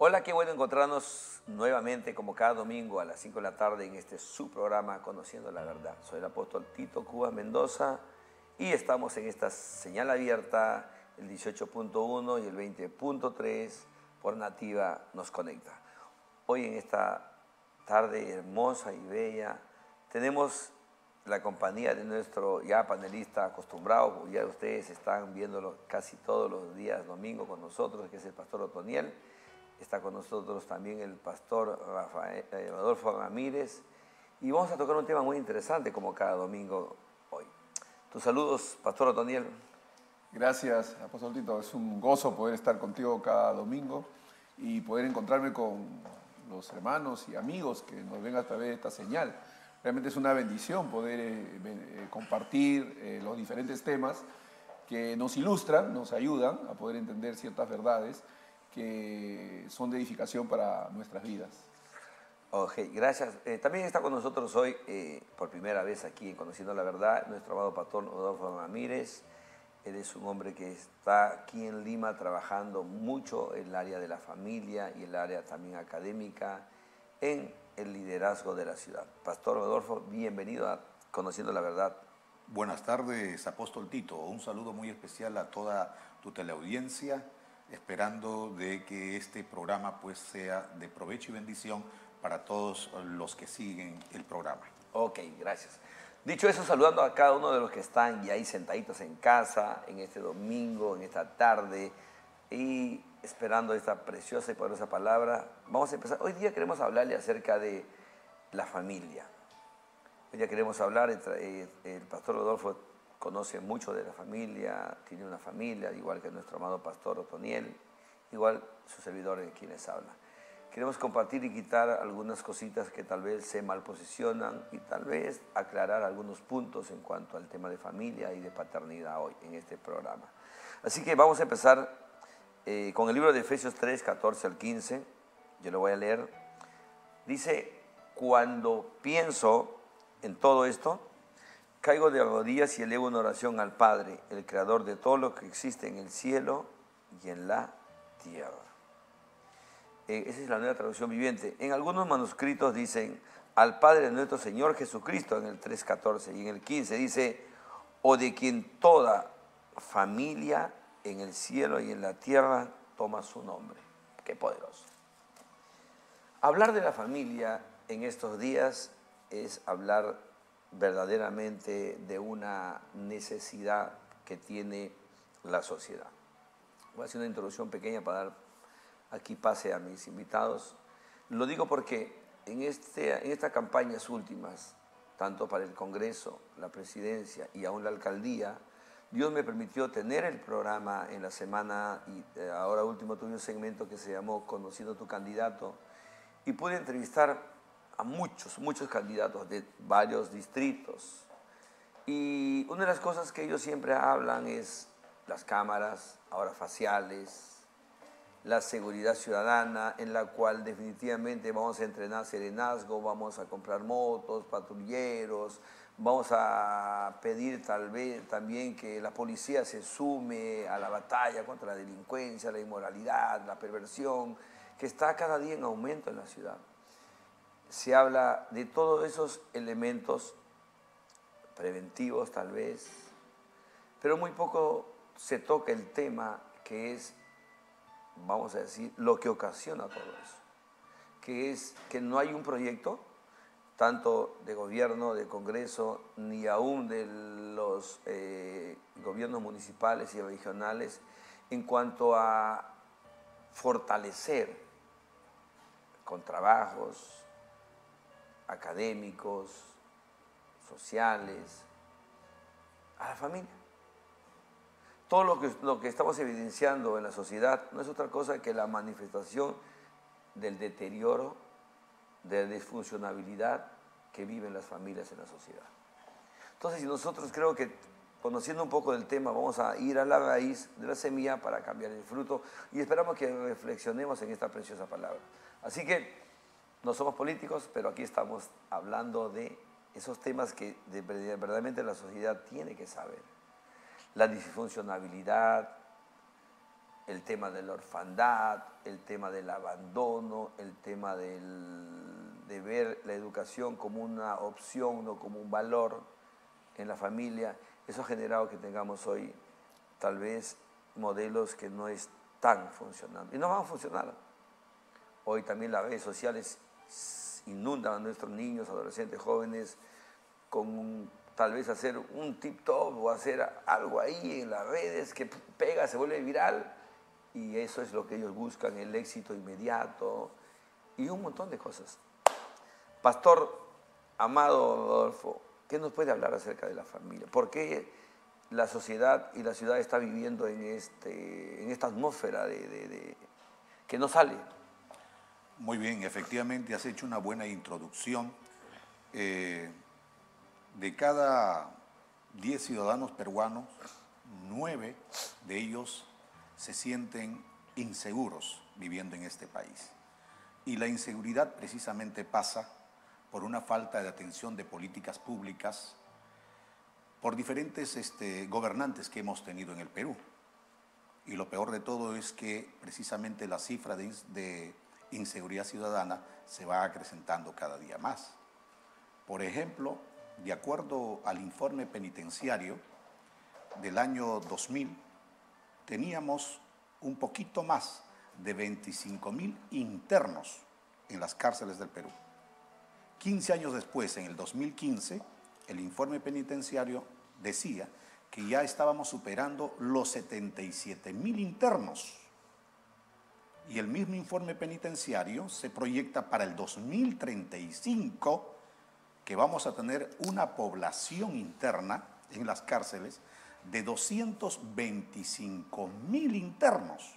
Hola, qué bueno encontrarnos nuevamente como cada domingo a las 5 de la tarde en este su programa Conociendo la Verdad. Soy el apóstol Tito Cuba Mendoza y estamos en esta señal abierta, el 18.1 y el 20.3 por Nativa nos conecta. Hoy en esta tarde hermosa y bella tenemos la compañía de nuestro ya panelista acostumbrado, ya ustedes están viéndolo casi todos los días domingo con nosotros, que es el pastor Otoniel. Está con nosotros también el pastor Rodolfo Ramírez y vamos a tocar un tema muy interesante como cada domingo hoy. Tus saludos, pastor Otoniel. Gracias, apóstol Tito. Es un gozo poder estar contigo cada domingo y poder encontrarme con los hermanos y amigos que nos ven a través de esta señal. Realmente es una bendición poder compartir los diferentes temas que nos ilustran, nos ayudan a poder entender ciertas verdades que son de edificación para nuestras vidas. Ok, gracias. También está con nosotros hoy, por primera vez aquí en Conociendo la Verdad, nuestro amado pastor Rodolfo Ramírez. Él es un hombre que está aquí en Lima trabajando mucho en el área de la familia y el área también académica en el liderazgo de la ciudad. Pastor Rodolfo, bienvenido a Conociendo la Verdad. Buenas tardes, apóstol Tito. Un saludo muy especial a toda tu teleaudiencia, esperando de que este programa pues sea de provecho y bendición para todos los que siguen el programa. Ok, gracias. Dicho eso, saludando a cada uno de los que están ya ahí sentaditos en casa, en este domingo, en esta tarde, y esperando esta preciosa y poderosa palabra, vamos a empezar. Hoy día queremos hablarle acerca de la familia. Hoy día queremos hablar, el pastor Rodolfo conoce mucho de la familia, tiene una familia, igual que nuestro amado pastor Otoniel, igual su servidor en quienes habla. Queremos compartir y quitar algunas cositas que tal vez se malposicionan y tal vez aclarar algunos puntos en cuanto al tema de familia y de paternidad hoy en este programa. Así que vamos a empezar con el libro de Efesios 3, 14 al 15. Yo lo voy a leer. Dice, cuando pienso en todo esto, caigo de rodillas y elevo una oración al Padre, el creador de todo lo que existe en el cielo y en la tierra. Esa es la nueva traducción viviente. En algunos manuscritos dicen al Padre de nuestro Señor Jesucristo en el 3.14 y en el 15 dice o de quien toda familia en el cielo y en la tierra toma su nombre. Qué poderoso. Hablar de la familia en estos días es hablar verdaderamente de una necesidad que tiene la sociedad. Voy a hacer una introducción pequeña para dar aquí pase a mis invitados. Lo digo porque en estas campañas últimas, tanto para el Congreso, la presidencia y aún la alcaldía, Dios me permitió tener el programa en la semana y ahora último tuve un segmento que se llamó Conociendo tu candidato y pude entrevistar a muchos candidatos de varios distritos. Y una de las cosas que ellos siempre hablan es las cámaras, ahora faciales, la seguridad ciudadana, en la cual definitivamente vamos a entrenar serenazgo, vamos a comprar motos, patrulleros, vamos a pedir tal vez también que la policía se sume a la batalla contra la delincuencia, la inmoralidad, la perversión, que está cada día en aumento en la ciudad. Se habla de todos esos elementos preventivos tal vez, pero muy poco se toca el tema que es, vamos a decir, lo que ocasiona todo eso, que es que no hay un proyecto, tanto de gobierno, de Congreso, ni aún de los gobiernos municipales y regionales, en cuanto a fortalecer con trabajos académicos, sociales, a la familia. Todo lo que estamos evidenciando en la sociedad no es otra cosa que la manifestación del deterioro, de la disfuncionalidad que viven las familias en la sociedad. Entonces, si nosotros creo que conociendo un poco del tema vamos a ir a la raíz de la semilla para cambiar el fruto y esperamos que reflexionemos en esta preciosa palabra. Así que no somos políticos, pero aquí estamos hablando de esos temas que verdaderamente la sociedad tiene que saber. La disfuncionalidad, el tema de la orfandad, el tema del abandono, el tema de ver la educación como una opción, no como un valor en la familia. Eso ha generado que tengamos hoy tal vez modelos que no están funcionando y no van a funcionar. Hoy también las redes sociales inundan a nuestros niños, adolescentes, jóvenes con tal vez hacer un TikTok o hacer algo ahí en las redes que pega, se vuelve viral, y eso es lo que ellos buscan, el éxito inmediato y un montón de cosas. Pastor Amado Rodolfo, ¿qué nos puede hablar acerca de la familia? ¿Por qué la sociedad y la ciudad está viviendo en esta atmósfera que no sale? Muy bien, efectivamente has hecho una buena introducción. De cada 10 ciudadanos peruanos, 9 de ellos se sienten inseguros viviendo en este país. Y la inseguridad precisamente pasa por una falta de atención de políticas públicas, por diferentes gobernantes que hemos tenido en el Perú. Y lo peor de todo es que precisamente la cifra de inseguridad ciudadana se va acrecentando cada día más. Por ejemplo, de acuerdo al informe penitenciario del año 2000, teníamos un poquito más de 25.000 internos en las cárceles del Perú. 15 años después, en el 2015, el informe penitenciario decía que ya estábamos superando los 77.000 internos. Y el mismo informe penitenciario se proyecta para el 2035 que vamos a tener una población interna en las cárceles de 225.000 internos.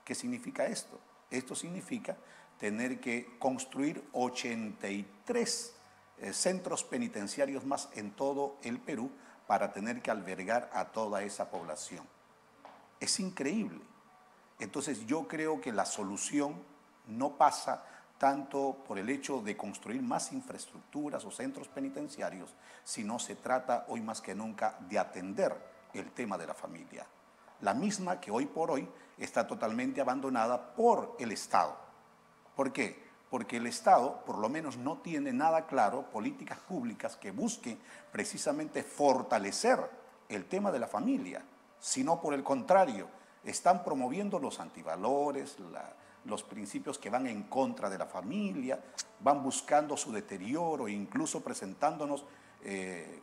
¿Qué significa esto? Esto significa tener que construir 83 centros penitenciarios más en todo el Perú para tener que albergar a toda esa población. Es increíble. Entonces yo creo que la solución no pasa tanto por el hecho de construir más infraestructuras o centros penitenciarios, sino se trata hoy más que nunca de atender el tema de la familia. La misma que hoy por hoy está totalmente abandonada por el Estado. ¿Por qué? Porque el Estado por lo menos no tiene nada claro políticas públicas que busquen precisamente fortalecer el tema de la familia, sino por el contrario, están promoviendo los antivalores, los principios que van en contra de la familia, van buscando su deterioro e incluso presentándonos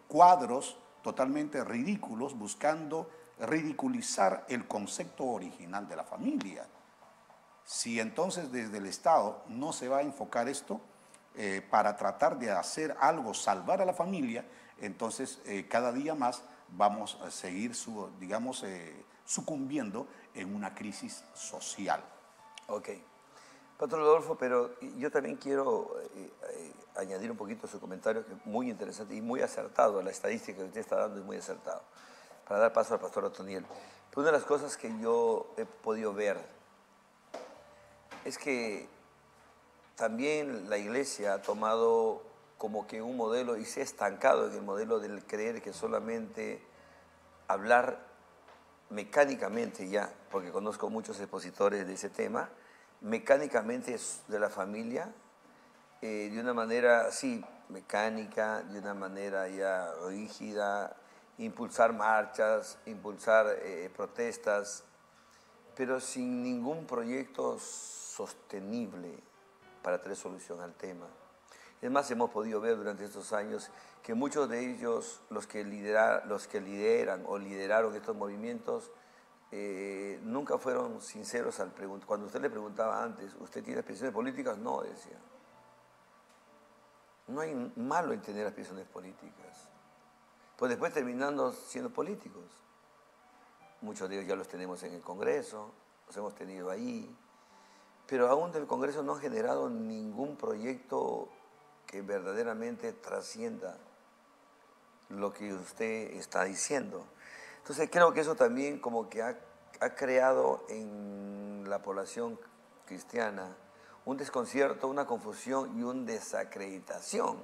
cuadros totalmente ridículos, buscando ridiculizar el concepto original de la familia. Si entonces desde el Estado no se va a enfocar esto para tratar de hacer algo, salvar a la familia, entonces cada día más vamos a seguir, sucumbiendo en una crisis social. Ok. Pastor Rodolfo, pero yo también quiero añadir un poquito a su comentario, que es muy interesante y muy acertado. La estadística que usted está dando es muy acertado, para dar paso al pastor Otoniel. Pero una de las cosas que yo he podido ver es que también la iglesia ha tomado como que un modelo y se ha estancado en el modelo del creer que solamente hablar mecánicamente ya, porque conozco muchos expositores de ese tema, mecánicamente de la familia, de una manera así, mecánica, de una manera ya rígida, impulsar marchas, impulsar protestas, pero sin ningún proyecto sostenible para traer solución al tema. Es más, hemos podido ver durante estos años que muchos de ellos, los que lideran o lideraron estos movimientos, nunca fueron sinceros al preguntar. Cuando usted le preguntaba antes, ¿usted tiene aspiraciones políticas? No, decía. No hay malo en tener aspiraciones políticas. Pues después terminando siendo políticos. Muchos de ellos ya los tenemos en el Congreso, los hemos tenido ahí, pero aún del Congreso no han generado ningún proyecto que verdaderamente trascienda lo que usted está diciendo. Entonces creo que eso también como que ha creado en la población cristiana un desconcierto, una confusión y una desacreditación.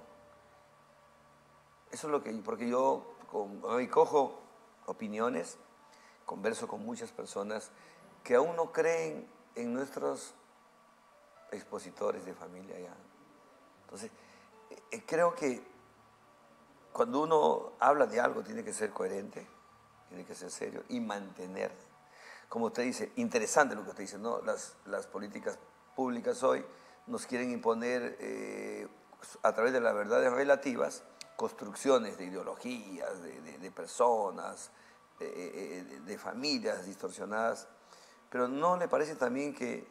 Eso es lo que, porque yo hoy cojo opiniones, converso con muchas personas que aún no creen en nuestros expositores de familia ya. Entonces, creo que cuando uno habla de algo tiene que ser coherente, tiene que ser serio y mantener. Como usted dice, interesante lo que usted dice, ¿no? Las políticas públicas hoy nos quieren imponer a través de las verdades relativas construcciones de ideologías, de personas, de familias distorsionadas, pero ¿no le parece también que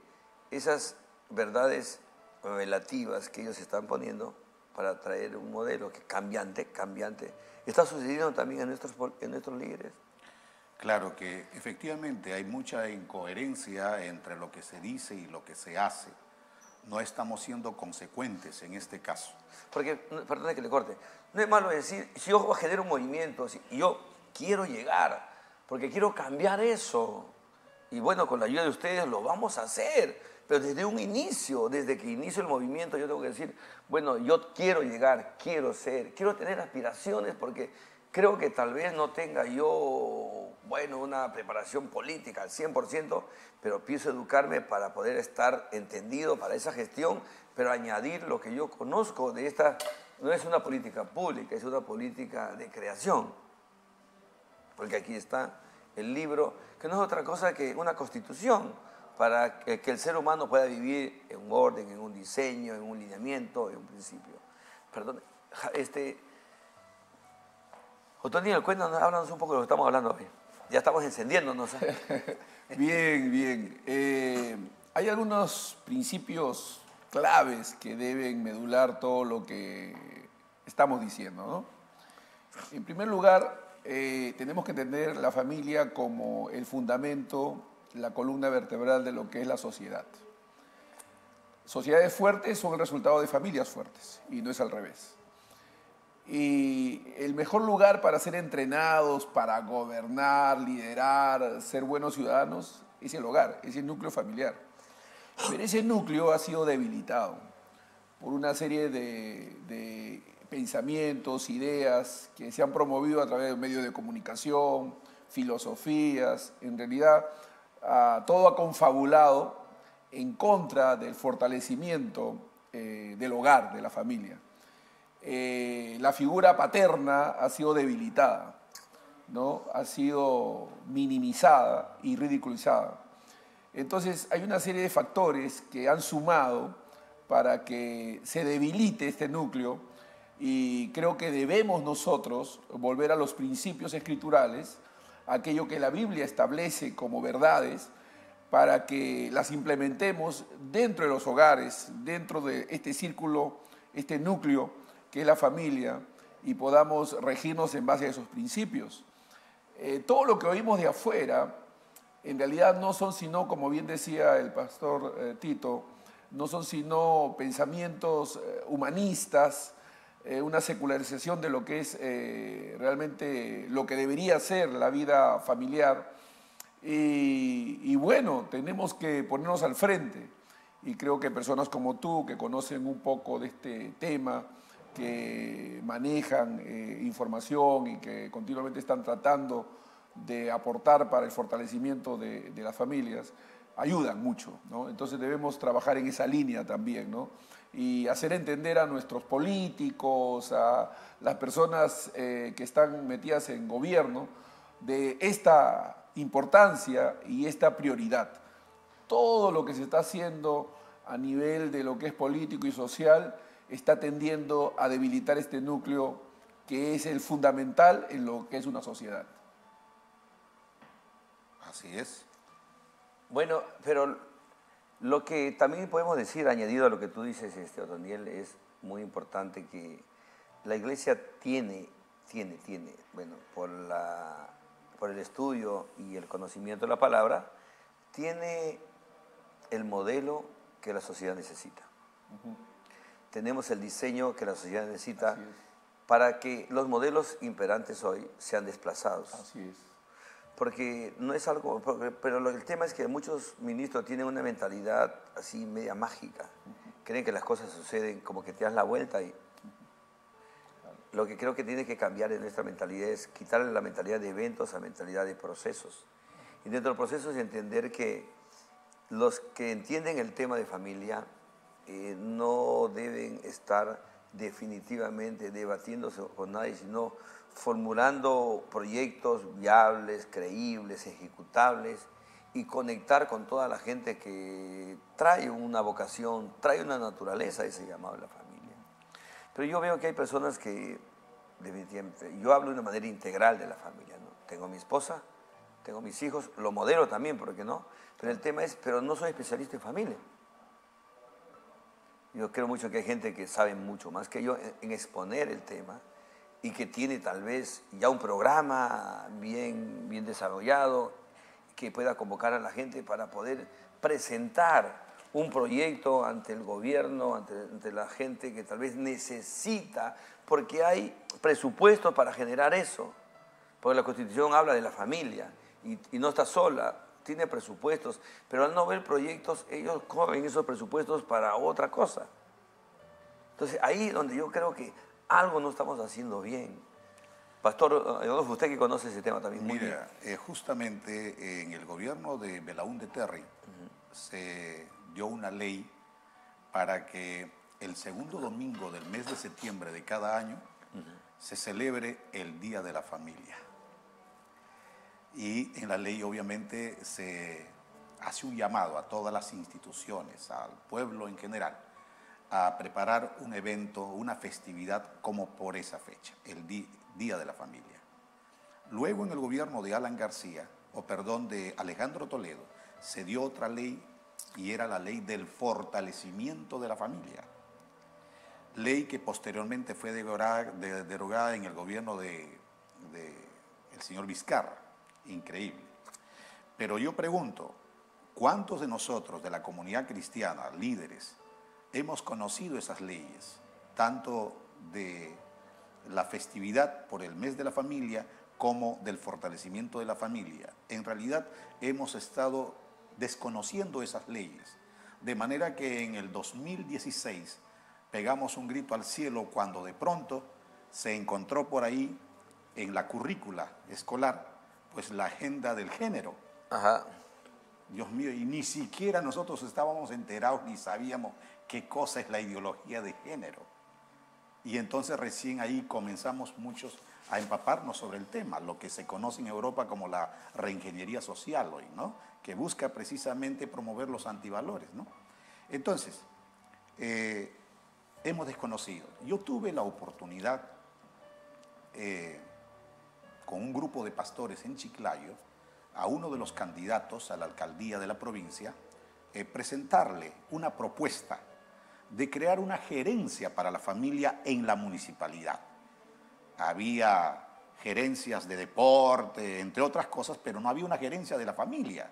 esas verdades relativas que ellos están poniendo para traer un modelo que cambiante, está sucediendo también en nuestros líderes? Claro que efectivamente hay mucha incoherencia entre lo que se dice y lo que se hace. No estamos siendo consecuentes en este caso. Porque, perdone que le corte, no es malo decir, si yo genero un movimiento, si yo quiero llegar, porque quiero cambiar eso, y bueno, con la ayuda de ustedes lo vamos a hacer, pero desde un inicio, desde que inicio el movimiento, yo tengo que decir, bueno, yo quiero llegar, quiero ser, quiero tener aspiraciones, porque creo que tal vez no tenga yo, bueno, una preparación política al 100%, pero pienso educarme para poder estar entendido para esa gestión, pero añadir lo que yo conozco de esta, no es una política pública, es una política de creación. Porque aquí está el libro, que no es otra cosa que una constitución, para que el ser humano pueda vivir en un orden, en un diseño, en un lineamiento, en un principio. Perdón, Otoniel, cuéntanos, háblanos un poco de lo que estamos hablando hoy. Ya estamos encendiéndonos. Bien, bien. Hay algunos principios claves que deben medular todo lo que estamos diciendo, ¿no? En primer lugar, tenemos que entender la familia como el fundamento, la columna vertebral de lo que es la sociedad. Sociedades fuertes son el resultado de familias fuertes y no es al revés. Y el mejor lugar para ser entrenados, para gobernar, liderar, ser buenos ciudadanos, es el hogar, es el núcleo familiar. Pero ese núcleo ha sido debilitado por una serie de pensamientos, ideas que se han promovido a través de medios de comunicación, filosofías. En realidad, todo ha confabulado en contra del fortalecimiento del hogar, de la familia. La figura paterna ha sido debilitada, ¿no? Ha sido minimizada y ridiculizada. Entonces hay una serie de factores que han sumado para que se debilite este núcleo y creo que debemos nosotros volver a los principios escriturales, aquello que la Biblia establece como verdades, para que las implementemos dentro de los hogares, dentro de este círculo, este núcleo que es la familia, y podamos regirnos en base a esos principios. Todo lo que oímos de afuera, en realidad no son sino, como bien decía el pastor Tito, no son sino pensamientos humanistas, una secularización de lo que es realmente lo que debería ser la vida familiar. Y bueno, tenemos que ponernos al frente. Y creo que personas como tú, que conocen un poco de este tema, que manejan información y que continuamente están tratando de aportar para el fortalecimiento de las familias, ayudan mucho, ¿no? Entonces debemos trabajar en esa línea también, ¿no? Y hacer entender a nuestros políticos, a las personas que están metidas en gobierno, de esta importancia y esta prioridad. Todo lo que se está haciendo a nivel de lo que es político y social está tendiendo a debilitar este núcleo que es el fundamental en lo que es una sociedad. Así es. Bueno, pero lo que también podemos decir, añadido a lo que tú dices, Otoniel, es muy importante que la Iglesia tiene, bueno, por el estudio y el conocimiento de la palabra, tiene el modelo que la sociedad necesita. Tenemos el diseño que la sociedad necesita para que los modelos imperantes hoy sean desplazados. Así es. Porque no es algo, pero el tema es que muchos ministros tienen una mentalidad así media mágica. Creen que las cosas suceden como que te das la vuelta y lo que creo que tiene que cambiar en nuestra mentalidad es quitarle la mentalidad de eventos a mentalidad de procesos. Y dentro del proceso es entender que los que entienden el tema de familia no deben estar definitivamente debatiéndose con nadie, sino formulando proyectos viables, creíbles, ejecutables y conectar con toda la gente que trae una vocación, trae una naturaleza a ese llamado de la familia. Pero yo veo que hay personas que, definitivamente, yo hablo de una manera integral de la familia, ¿no? Tengo mi esposa, tengo mis hijos, lo modelo también, ¿por qué no? Pero el tema es, pero no soy especialista en familia. Yo creo mucho que hay gente que sabe mucho más que yo en exponer el tema y que tiene tal vez ya un programa bien desarrollado que pueda convocar a la gente para poder presentar un proyecto ante el gobierno, ante la gente que tal vez necesita, porque hay presupuestos para generar eso, porque la Constitución habla de la familia y no está sola, tiene presupuestos, pero al no ver proyectos, ellos corren esos presupuestos para otra cosa. Entonces, ahí es donde yo creo que algo no estamos haciendo bien. Pastor Adolfo, usted que conoce ese tema también muy bien. Mira, justamente en el gobierno de Belaúnde Terry se dio una ley para que el segundo domingo del mes de septiembre de cada año se celebre el Día de la Familia. Y en la ley obviamente se hace un llamado a todas las instituciones, al pueblo en general, a preparar un evento, una festividad como por esa fecha, el Día de la Familia. Luego en el gobierno de Alan García, de Alejandro Toledo, se dio otra ley y era la ley del fortalecimiento de la familia. Ley que posteriormente fue derogada en el gobierno de el señor Vizcarra. Increíble. Pero yo pregunto, ¿cuántos de nosotros, de la comunidad cristiana, líderes, hemos conocido esas leyes, tanto de la festividad por el mes de la familia como del fortalecimiento de la familia? En realidad hemos estado desconociendo esas leyes, de manera que en el 2016 pegamos un grito al cielo cuando de pronto se encontró por ahí en la currícula escolar pues la agenda del género. Ajá. Dios mío, y ni siquiera nosotros estábamos enterados ni sabíamos qué cosa es la ideología de género. Y entonces recién ahí comenzamos muchos a empaparnos sobre el tema, lo que se conoce en Europa como la reingeniería social hoy, ¿no? Que busca precisamente promover los antivalores, ¿no? Entonces, hemos desconocido. Yo tuve la oportunidad con un grupo de pastores en Chiclayo, a uno de los candidatos a la alcaldía de la provincia, presentarle una propuesta de crear una gerencia para la familia en la municipalidad. Había gerencias de deporte, entre otras cosas, pero no había una gerencia de la familia.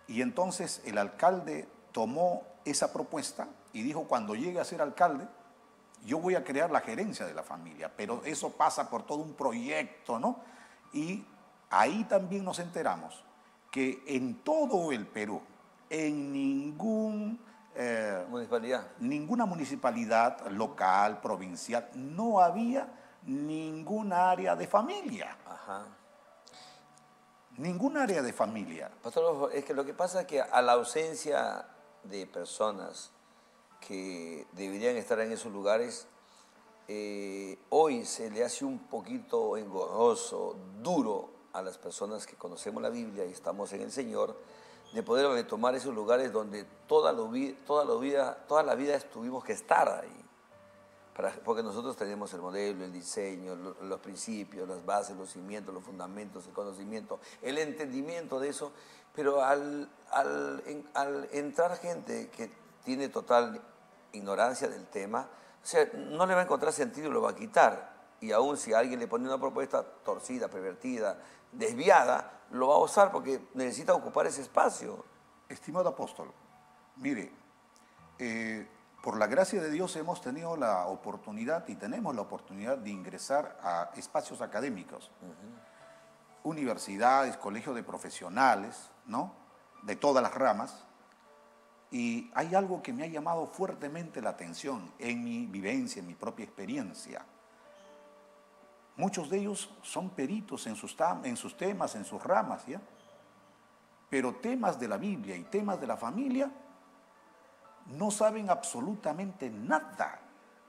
Y entonces el alcalde tomó esa propuesta y dijo, cuando llegue a ser alcalde, yo voy a crear la gerencia de la familia, pero eso pasa por todo un proyecto, ¿no? Y ahí también nos enteramos que en todo el Perú, en ninguna municipalidad local, provincial, no había ninguna área de familia. Ajá. Ningún área de familia. Pastor, es que lo que pasa es que a la ausencia de personas que deberían estar en esos lugares, hoy se le hace un poquito engorroso, duro a las personas que conocemos la Biblia y estamos en el Señor, de poder retomar esos lugares donde toda la vida tuvimos que estar ahí. Porque nosotros tenemos el modelo, el diseño, los principios, las bases, los cimientos, los fundamentos, el conocimiento, el entendimiento de eso, pero al entrar gente que tiene total ignorancia del tema, o sea, no le va a encontrar sentido y lo va a quitar. Y aún si alguien le pone una propuesta torcida, pervertida, desviada, lo va a usar porque necesita ocupar ese espacio. Estimado apóstol, mire, por la gracia de Dios hemos tenido la oportunidad y tenemos la oportunidad de ingresar a espacios académicos, universidades, colegios de profesionales, ¿no? De todas las ramas. Y hay algo que me ha llamado fuertemente la atención en mi vivencia, en mi propia experiencia. Muchos de ellos son peritos en sus temas, en sus ramas, ¿ya? pero temas de la Biblia y temas de la familia no saben absolutamente nada.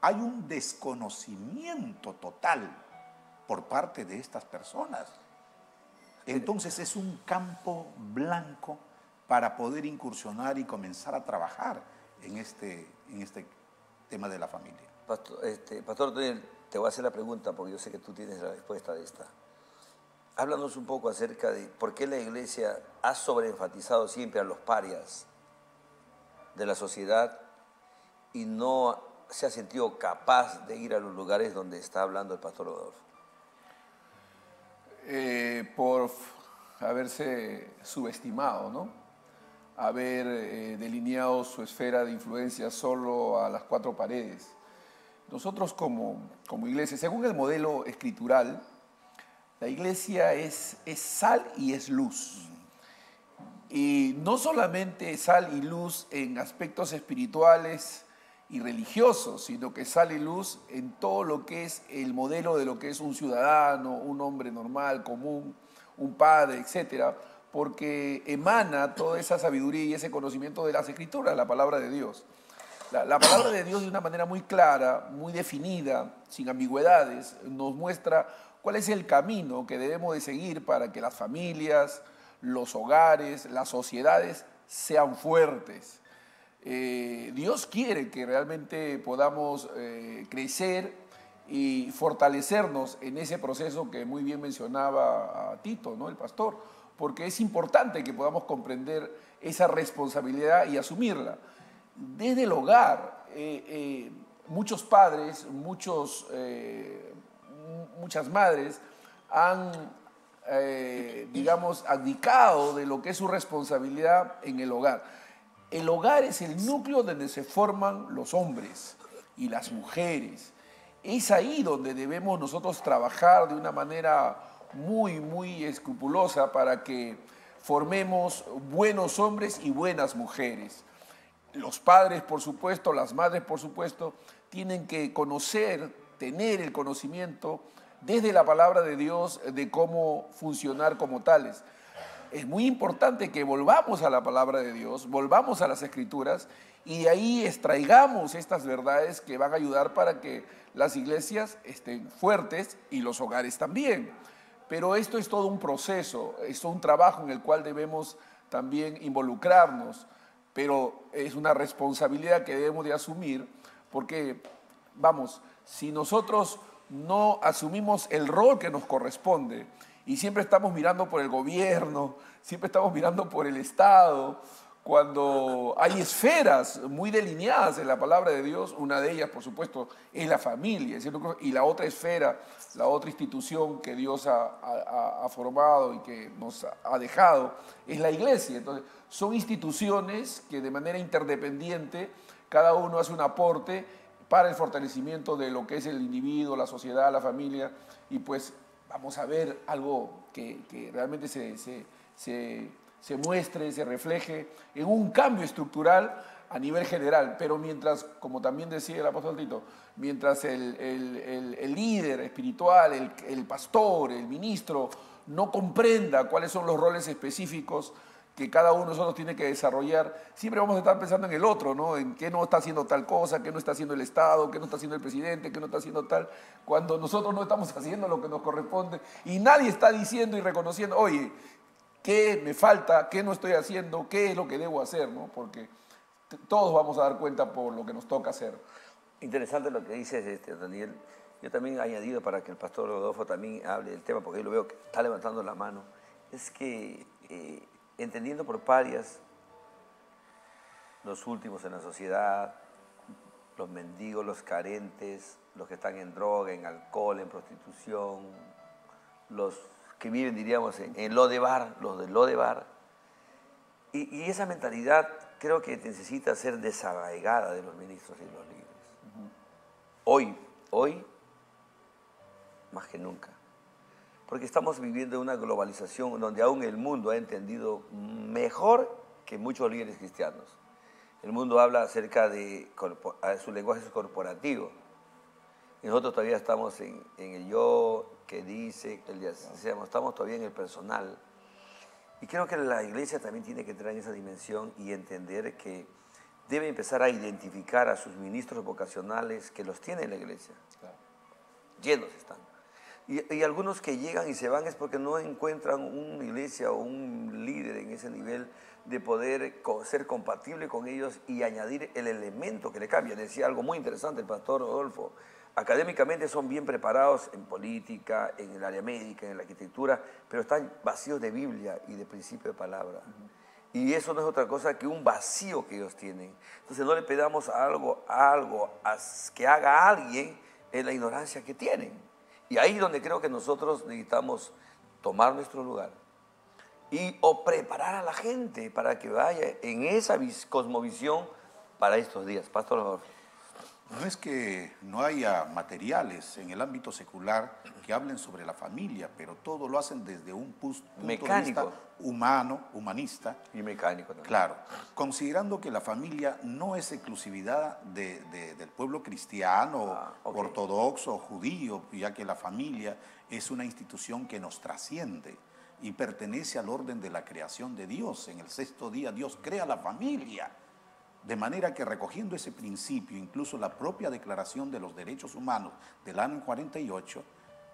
Hay un desconocimiento total por parte de estas personas. Entonces es un campo blanco para poder incursionar y comenzar a trabajar en este tema de la familia. Pastor Toniel, te voy a hacer la pregunta porque yo sé que tú tienes la respuesta de esta. Háblanos un poco acerca de por qué la iglesia ha sobreenfatizado siempre a los parias de la sociedad y no se ha sentido capaz de ir a los lugares donde está hablando el pastor Rodolfo. Por haberse subestimado, ¿no? Haber delineado su esfera de influencia solo a las cuatro paredes. Nosotros como iglesia, según el modelo escritural, la iglesia es sal y es luz. Y no solamente sal y luz en aspectos espirituales y religiosos, sino que sal y luz en todo lo que es el modelo de lo que es un ciudadano, un hombre normal, común, un padre, etcétera, porque emana toda esa sabiduría y ese conocimiento de las Escrituras, la palabra de Dios. La palabra de Dios de una manera muy clara, muy definida, sin ambigüedades, nos muestra cuál es el camino que debemos de seguir para que las familias, los hogares, las sociedades sean fuertes. Dios quiere que realmente podamos crecer y fortalecernos en ese proceso que muy bien mencionaba a Tito, ¿no? El pastor, porque es importante que podamos comprender esa responsabilidad y asumirla. Desde el hogar, muchos padres, muchas madres han, digamos, abdicado de lo que es su responsabilidad en el hogar. El hogar es el núcleo donde se forman los hombres y las mujeres. Es ahí donde debemos nosotros trabajar de una manera muy, muy escrupulosa para que formemos buenos hombres y buenas mujeres. Los padres, por supuesto, las madres, por supuesto, tienen que conocer, tener el conocimiento desde la palabra de Dios de cómo funcionar como tales. Es muy importante que volvamos a la palabra de Dios, volvamos a las Escrituras y de ahí extraigamos estas verdades que van a ayudar para que las iglesias estén fuertes y los hogares también. Pero esto es todo un proceso, es un trabajo en el cual debemos también involucrarnos, pero es una responsabilidad que debemos de asumir porque, vamos, si nosotros no asumimos el rol que nos corresponde, y siempre estamos mirando por el gobierno, siempre estamos mirando por el Estado, cuando hay esferas muy delineadas en la palabra de Dios, una de ellas, por supuesto, es la familia, ¿cierto? Y la otra esfera, la otra institución que Dios ha formado y que nos ha dejado, es la iglesia. Entonces, son instituciones que de manera interdependiente, cada uno hace un aporte para el fortalecimiento de lo que es el individuo, la sociedad, la familia, y pues vamos a ver algo que realmente se muestre, se refleje en un cambio estructural a nivel general. Pero mientras, como también decía el apóstol Tito, mientras el líder espiritual, el pastor, el ministro, no comprenda cuáles son los roles específicos que cada uno de nosotros tiene que desarrollar, siempre vamos a estar pensando en el otro, ¿no? En qué no está haciendo tal cosa, qué no está haciendo el Estado, qué no está haciendo el presidente, qué no está haciendo tal, cuando nosotros no estamos haciendo lo que nos corresponde y nadie está diciendo y reconociendo, oye, ¿qué me falta? ¿Qué no estoy haciendo? ¿Qué es lo que debo hacer? ¿No? Porque todos vamos a dar cuenta por lo que nos toca hacer. Interesante lo que dices, Daniel. Yo también he añadido para que el pastor Rodolfo también hable del tema, porque yo lo veo que está levantando la mano, es que entendiendo por parias los últimos en la sociedad, los mendigos, los carentes, los que están en droga, en alcohol, en prostitución, los que viven, diríamos, en Lodebar, los de Lodebar. Y esa mentalidad creo que necesita ser desarraigada de los ministros y los líderes. Hoy, más que nunca. Porque estamos viviendo una globalización donde aún el mundo ha entendido mejor que muchos líderes cristianos. El mundo habla acerca de su lenguaje corporativo. Y nosotros todavía estamos en el yo que dice, estamos todavía en el personal. Y creo que la iglesia también tiene que entrar en esa dimensión y entender que debe empezar a identificar a sus ministros vocacionales que los tiene en la iglesia. Claro. Llenos están. Y algunos que llegan y se van es porque no encuentran una iglesia o un líder en ese nivel de poder ser compatible con ellos y añadir el elemento que le cambia. Decía algo muy interesante el pastor Rodolfo. Académicamente son bien preparados en política, en el área médica, en la arquitectura, pero están vacíos de Biblia y de principio de palabra. Y eso no es otra cosa que un vacío que ellos tienen. Entonces no le pedamos algo que haga alguien en la ignorancia que tienen. Y ahí es donde creo que nosotros necesitamos tomar nuestro lugar o preparar a la gente para que vaya en esa cosmovisión para estos días. Pastor Rodolfo. No es que no haya materiales en el ámbito secular que hablen sobre la familia, pero todo lo hacen desde un punto de vista humano, humanista. Y mecánico también. Claro, considerando que la familia no es exclusividad del pueblo cristiano, ortodoxo, judío, ya que la familia es una institución que nos trasciende y pertenece al orden de la creación de Dios. En el sexto día Dios crea la familia. De manera que recogiendo ese principio, incluso la propia Declaración de los Derechos Humanos del año 48,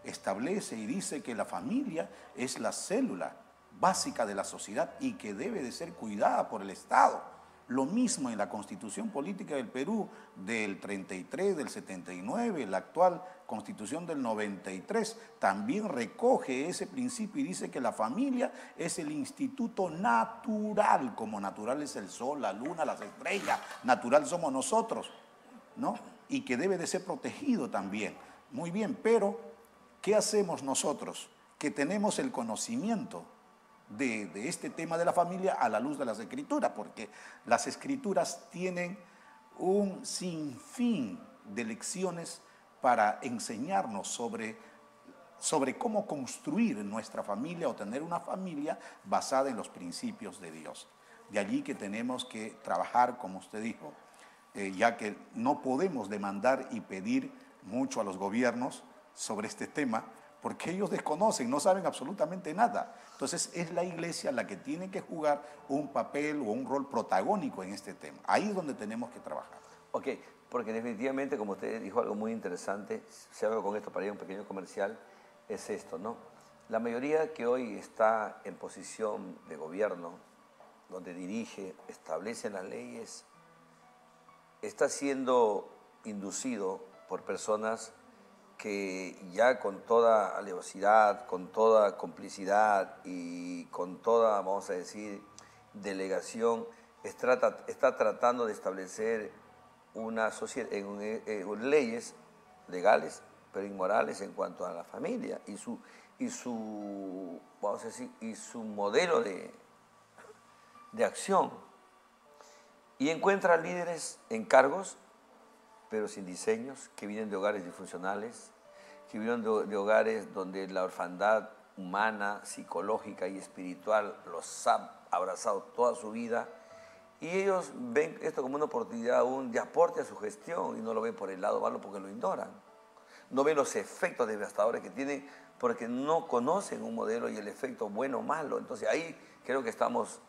establece y dice que la familia es la célula básica de la sociedad y que debe de ser cuidada por el Estado. Lo mismo en la Constitución Política del Perú del 33, del 79, la actual Constitución del 93, también recoge ese principio y dice que la familia es el instituto natural, como natural es el sol, la luna, las estrellas, natural somos nosotros, ¿no? Y que debe de ser protegido también. Muy bien, pero ¿qué hacemos nosotros que tenemos el conocimiento de este tema de la familia a la luz de las Escrituras? Porque las Escrituras tienen un sinfín de lecciones para enseñarnos sobre cómo construir nuestra familia o tener una familia basada en los principios de Dios. De allí que tenemos que trabajar, como usted dijo, ya que no podemos demandar y pedir mucho a los gobiernos sobre este tema, porque ellos desconocen, no saben absolutamente nada. Entonces es la iglesia la que tiene que jugar un papel o un rol protagónico en este tema. Ahí es donde tenemos que trabajar. Ok, porque definitivamente, como usted dijo algo muy interesante, si hago con esto para ir a un pequeño comercial, es esto, ¿no? La mayoría que hoy está en posición de gobierno, donde dirige, establece las leyes, está siendo inducido por personas que ya con toda alevosía, con toda complicidad y con toda, vamos a decir, delegación, está tratando de establecer una sociedad, leyes legales, pero inmorales en cuanto a la familia y su vamos a decir, y su modelo de acción. Y encuentra líderes en cargos, pero sin diseños, que vienen de hogares disfuncionales, que vienen de hogares donde la orfandad humana, psicológica y espiritual los ha abrazado toda su vida, y ellos ven esto como una oportunidad aún de aporte a su gestión y no lo ven por el lado malo porque lo ignoran. No ven los efectos devastadores que tienen porque no conocen un modelo y el efecto bueno o malo. Entonces ahí creo que estamos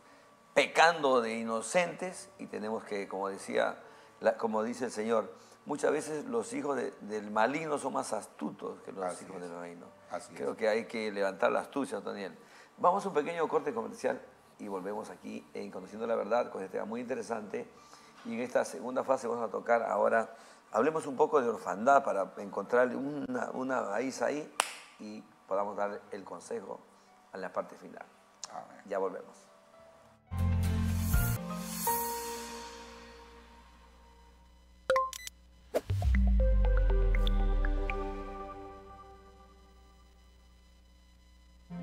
pecando de inocentes y tenemos que, como dice el Señor, muchas veces los hijos del maligno son más astutos que los hijos del reino. Creo que hay que levantar la astucia, Daniel. Vamos a un pequeño corte comercial y volvemos aquí en Conociendo la Verdad con este tema muy interesante. Y en esta segunda fase vamos a tocar ahora, hablemos un poco de orfandad para encontrarle una raíz ahí y podamos dar el consejo en la parte final. Amén. Ya volvemos.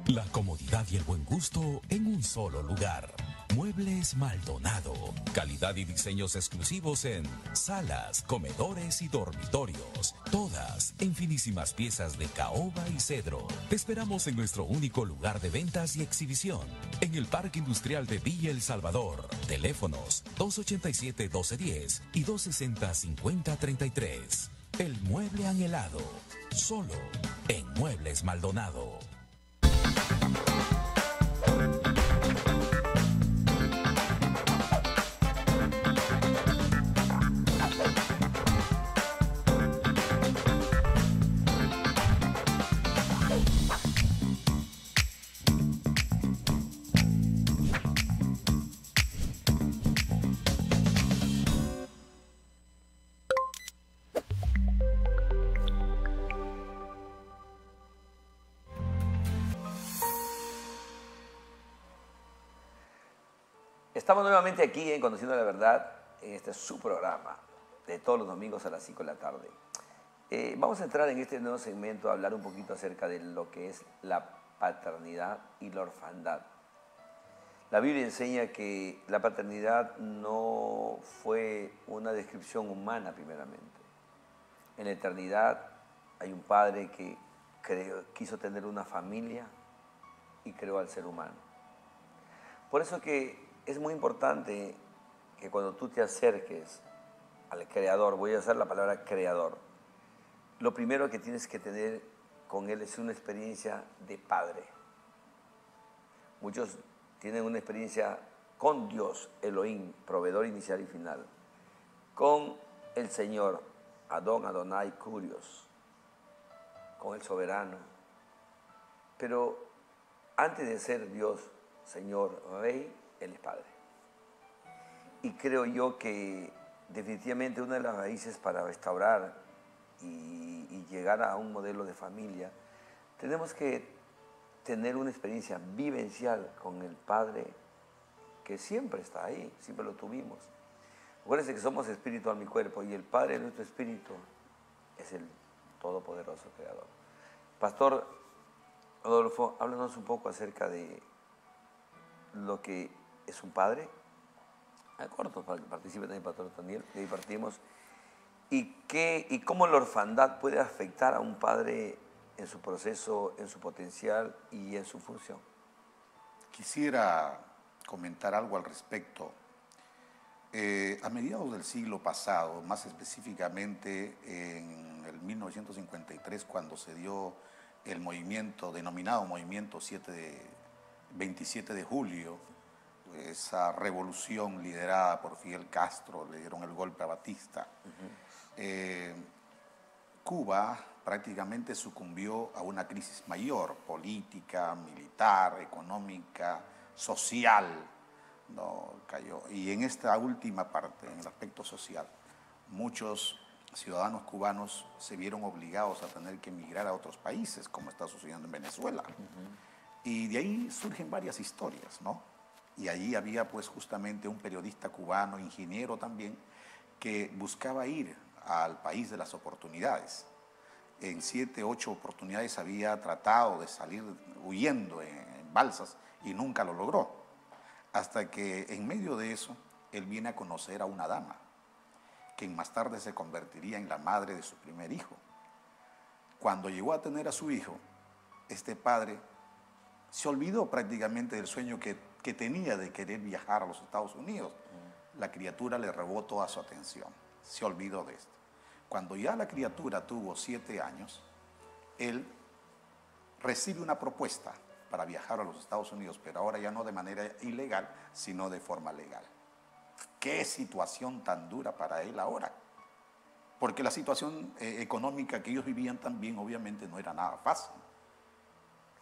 La comodidad y el buen gusto en un solo lugar. Muebles Maldonado. Calidad y diseños exclusivos en salas, comedores y dormitorios. Todas en finísimas piezas de caoba y cedro. Te esperamos en nuestro único lugar de ventas y exhibición. En el Parque Industrial de Villa El Salvador. Teléfonos 287-1210 y 260-5033. El mueble anhelado. Solo en Muebles Maldonado. Estamos nuevamente aquí en Conociendo la Verdad, en este su programa de todos los domingos a las 5 de la tarde. Vamos a entrar en este nuevo segmento a hablar un poquito acerca de lo que es la paternidad y la orfandad. La Biblia enseña que la paternidad no fue una descripción humana primeramente. En la eternidad hay un padre que quiso tener una familia y creó al ser humano. Por eso que es muy importante que cuando tú te acerques al Creador, voy a usar la palabra Creador, lo primero que tienes que tener con Él es una experiencia de padre. Muchos tienen una experiencia con Dios, Elohim, proveedor inicial y final, con el Señor, Adonai, Curios, con el soberano. Pero antes de ser Dios, Señor, Rey, Él es Padre. Y creo yo que definitivamente una de las raíces para restaurar y llegar a un modelo de familia, tenemos que tener una experiencia vivencial con el Padre que siempre está ahí, siempre lo tuvimos. Acuérdense que somos espíritu a mi cuerpo y el Padre de nuestro espíritu es el todopoderoso Creador. Pastor Rodolfo, háblanos un poco acerca de lo que es un padre. Corto para que participe también Pastor Daniel, y ahí partimos. ¿Y cómo la orfandad puede afectar a un padre en su proceso, en su potencial y en su función? Quisiera comentar algo al respecto. A mediados del siglo pasado, más específicamente en el 1953, cuando se dio el movimiento, denominado Movimiento 27 de julio, esa revolución liderada por Fidel Castro, le dieron el golpe a Batista. Cuba prácticamente sucumbió a una crisis mayor, política, militar, económica, social, no cayó. Y en esta última parte, en el aspecto social, muchos ciudadanos cubanos se vieron obligados a tener que emigrar a otros países, como está sucediendo en Venezuela. Y de ahí surgen varias historias, ¿no? Y allí había pues justamente un periodista cubano, ingeniero también, que buscaba ir al país de las oportunidades. En 7, 8 oportunidades había tratado de salir huyendo en balsas y nunca lo logró. Hasta que en medio de eso, él viene a conocer a una dama, quien más tarde se convertiría en la madre de su primer hijo. Cuando llegó a tener a su hijo, este padre se olvidó prácticamente del sueño que tenía de querer viajar a los Estados Unidos. La criatura le robó toda su atención, se olvidó de esto. Cuando ya la criatura tuvo 7 años, él recibe una propuesta para viajar a los Estados Unidos, pero ahora ya no de manera ilegal, sino de forma legal. Qué situación tan dura para él ahora, porque la situación económica que ellos vivían también obviamente no era nada fácil.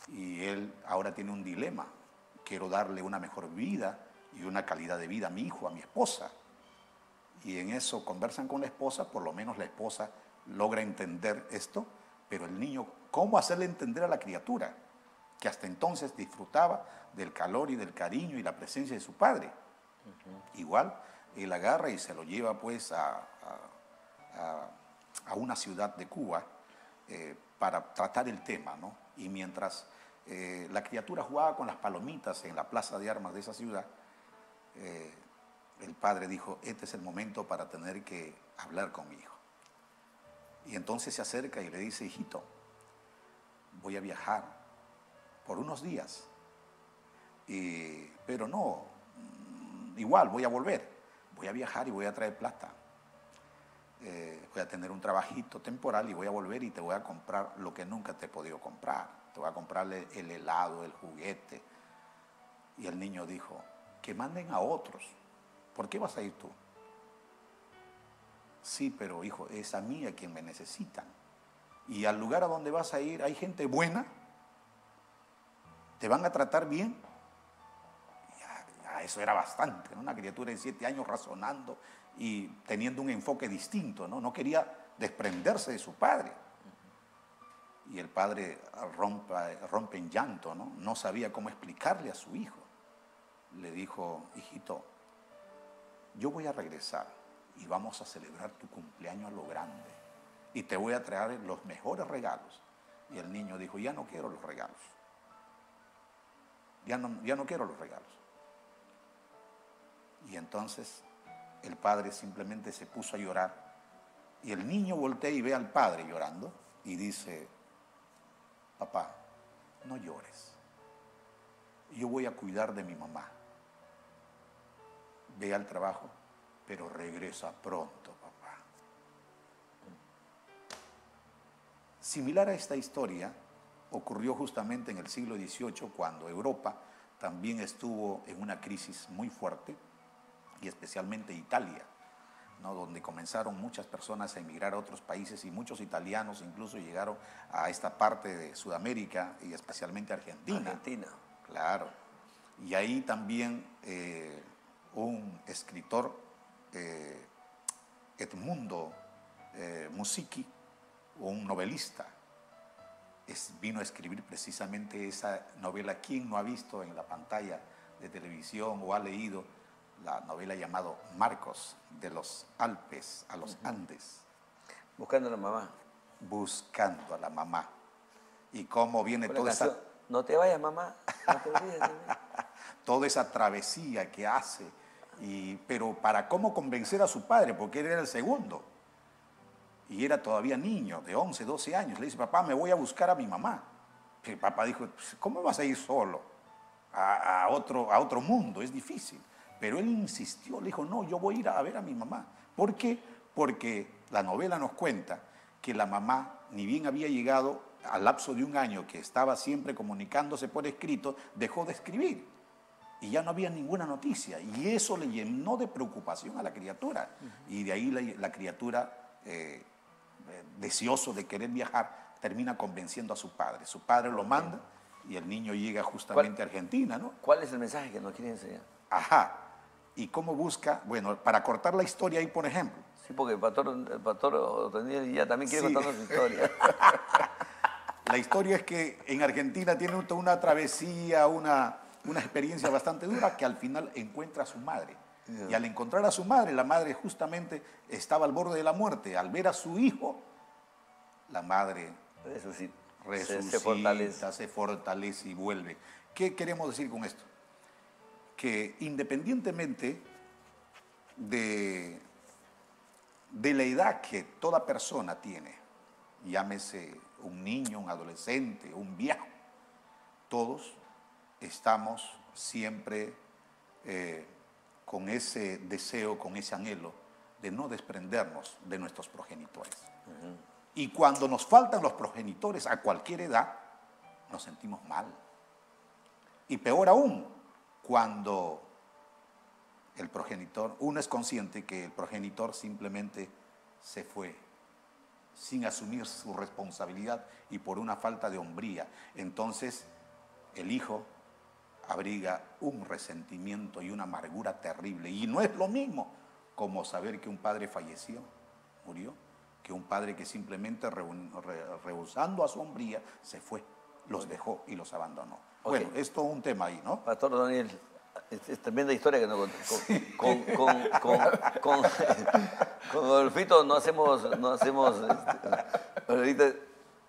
Y él ahora tiene un dilema: quiero darle una mejor vida y una calidad de vida a mi hijo, a mi esposa. Y en eso conversan con la esposa, por lo menos la esposa logra entender esto, pero el niño, ¿cómo hacerle entender a la criatura que hasta entonces disfrutaba del calor y del cariño y la presencia de su padre? Igual, él agarra y se lo lleva pues a una ciudad de Cuba para tratar el tema, ¿no? Y mientras la criatura jugaba con las palomitas en la plaza de armas de esa ciudad, el padre dijo: este es el momento para tener que hablar con mi hijo. Y entonces se acerca y le dice: hijito, voy a viajar por unos días, pero no, igual voy a volver, voy a viajar y voy a traer plata. Voy a tener un trabajito temporal y voy a volver y te voy a comprar lo que nunca te he podido comprar. Te voy a comprarle el helado, el juguete. Y el niño dijo: que manden a otros. ¿Por qué vas a ir tú? Sí, pero hijo, es a mí a quien me necesitan. Y al lugar a donde vas a ir hay gente buena, te van a tratar bien. Ya eso era bastante, ¿no? Una criatura de 7 años razonando y teniendo un enfoque distinto, ¿no? No quería desprenderse de su padre. Y el padre rompe en llanto, ¿no? No sabía cómo explicarle a su hijo. Le dijo, hijito, yo voy a regresar y vamos a celebrar tu cumpleaños a lo grande y te voy a traer los mejores regalos. Y el niño dijo, ya no quiero los regalos, ya no quiero los regalos. Y entonces el padre simplemente se puso a llorar y el niño voltea y ve al padre llorando y dice, papá, no llores, yo voy a cuidar de mi mamá. Ve al trabajo, pero regresa pronto, papá. Similar a esta historia, ocurrió justamente en el siglo XVIII, cuando Europa también estuvo en una crisis muy fuerte, y especialmente Italia, ¿no? Donde comenzaron muchas personas a emigrar a otros países y muchos italianos incluso llegaron a esta parte de Sudamérica y especialmente a Argentina. Argentina. Claro. Y ahí también un escritor, Edmundo Musicchi, un novelista, vino a escribir precisamente esa novela. ¿Quién no ha visto en la pantalla de televisión o ha leído la novela llamada Marcos, de los Alpes a los Andes? Buscando a la mamá. Buscando a la mamá. Y cómo viene toda esa... No te vayas, mamá. No te olvides de mí. Toda esa travesía que hace, pero para cómo convencer a su padre, porque él era el segundo, y era todavía niño, de 11, 12 años. Le dice, papá, me voy a buscar a mi mamá. El papá dijo, ¿cómo vas a ir solo a otro mundo? Es difícil. Pero él insistió, le dijo, no, yo voy a ir a ver a mi mamá. ¿Por qué? Porque la novela nos cuenta que la mamá, ni bien había llegado al lapso de un año, que estaba siempre comunicándose por escrito, dejó de escribir. Y ya no había ninguna noticia. Y eso le llenó de preocupación a la criatura. Y de ahí la criatura, deseoso de querer viajar, termina convenciendo a su padre. Su padre lo manda y el niño llega justamente a Argentina, ¿no? ¿Cuál es el mensaje que nos quiere enseñar? Ajá. ¿Y cómo busca? Bueno, para cortar la historia ahí, por ejemplo. Sí, porque el pastor Otoniel ya también quiere contarnos su historia. La historia es que en Argentina tiene una travesía, una experiencia bastante dura, que al final encuentra a su madre. Y al encontrar a su madre, la madre justamente estaba al borde de la muerte. Al ver a su hijo, la madre resucita, se fortalece y vuelve. ¿Qué queremos decir con esto? Que independientemente de la edad que toda persona tiene, llámese un niño, un adolescente, un viejo, todos estamos siempre con ese deseo, con ese anhelo de no desprendernos de nuestros progenitores. Y cuando nos faltan los progenitores a cualquier edad, nos sentimos mal. Y peor aún, cuando el progenitor, uno es consciente que el progenitor simplemente se fue sin asumir su responsabilidad y por una falta de hombría. Entonces, el hijo abriga un resentimiento y una amargura terrible. Y no es lo mismo como saber que un padre falleció, murió, que un padre que simplemente rehusando a su hombría se fue, los dejó y los abandonó. Okay. Bueno, es todo un tema ahí, ¿no? Pastor Daniel, es tremenda historia que nos con Adolfito no hacemos ahorita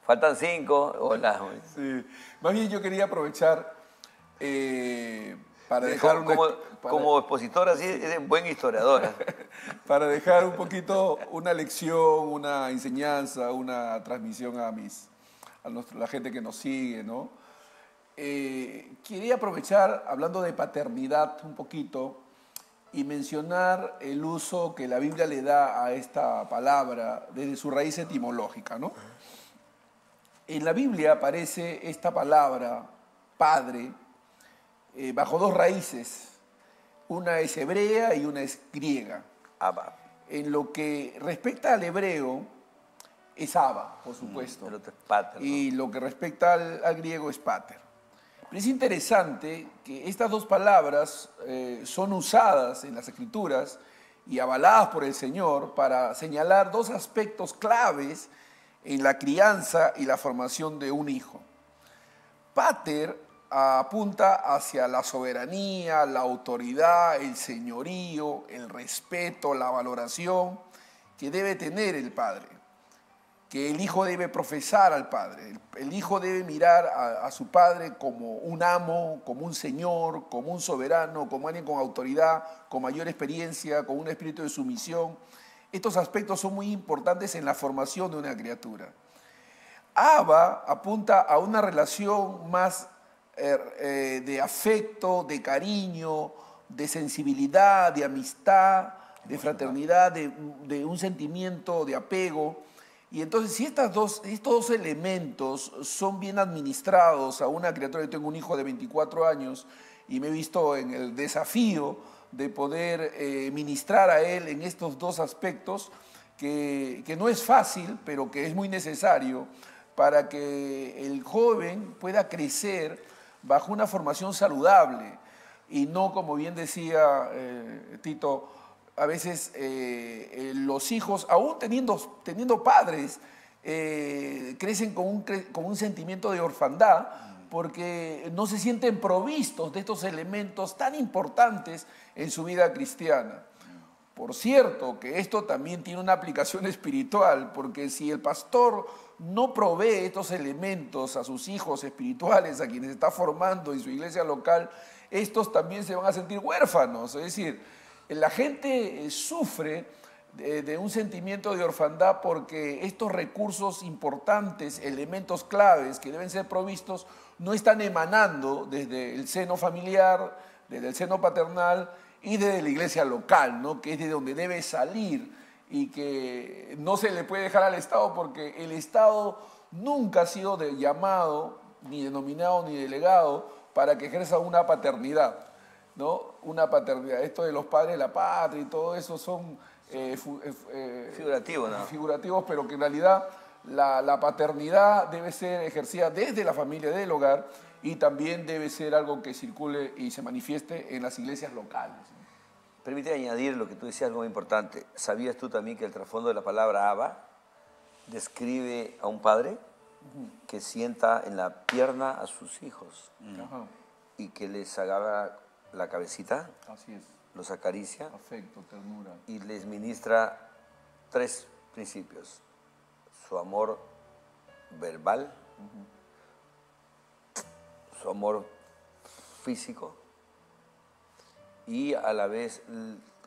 faltan 5. Hola. Sí. Más bien yo quería aprovechar para dejar como expositor, así es buen historiador. Para dejar un poquito una lección, una enseñanza, una transmisión a la gente que nos sigue, ¿no? Quería aprovechar, hablando de paternidad un poquito, y mencionar el uso que la Biblia le da a esta palabra desde su raíz etimológica, ¿no? En la Biblia aparece esta palabra, padre, bajo dos raíces. Una es hebrea y una es griega. Abba. En lo que respecta al hebreo, es Abba, por supuesto. El otro es pater, ¿no? Y lo que respecta al griego es pater. Pero es interesante que estas dos palabras son usadas en las Escrituras y avaladas por el Señor para señalar dos aspectos claves en la crianza y la formación de un hijo. Pater apunta hacia la soberanía, la autoridad, el señorío, el respeto, la valoración que debe tener el padre, que el hijo debe profesar al padre. El hijo debe mirar a su padre como un amo, como un señor, como un soberano, como alguien con autoridad, con mayor experiencia, con un espíritu de sumisión. Estos aspectos son muy importantes en la formación de una criatura. Abba apunta a una relación más de afecto, de cariño, de sensibilidad, de amistad, de fraternidad, de un sentimiento de apego. Y entonces, si estos dos elementos son bien administrados a una criatura, yo tengo un hijo de 24 años y me he visto en el desafío de poder ministrar a él en estos dos aspectos, que no es fácil, pero que es muy necesario para que el joven pueda crecer bajo una formación saludable y no, como bien decía Tito, a veces los hijos, aún teniendo padres, crecen con un sentimiento de orfandad porque no se sienten provistos de estos elementos tan importantes en su vida cristiana. Por cierto, que esto también tiene una aplicación espiritual, porque si el pastor no provee estos elementos a sus hijos espirituales, a quienes está formando en su iglesia local, estos también se van a sentir huérfanos. Es decir, la gente sufre de un sentimiento de orfandad porque estos recursos importantes, elementos claves que deben ser provistos, no están emanando desde el seno familiar, desde el seno paternal y desde la iglesia local, ¿no? Que es de donde debe salir y que no se le puede dejar al Estado porque el Estado nunca ha sido llamado, ni denominado, ni delegado para que ejerza una paternidad, ¿no? Una paternidad. Esto de los padres de la patria y todo eso son figurativos, ¿no? Figurativos, pero que en realidad la paternidad debe ser ejercida desde la familia, del hogar, y también debe ser algo que circule y se manifieste en las iglesias locales. Permíteme añadir lo que tú decías, algo muy importante. ¿Sabías tú también que el trasfondo de la palabra Abba describe a un padre que sienta en la pierna a sus hijos y que les agarra la cabecita? Así es. Los acaricia. Afecto, ternura. Y les ministra 3 principios. Su amor verbal, su amor físico y a la vez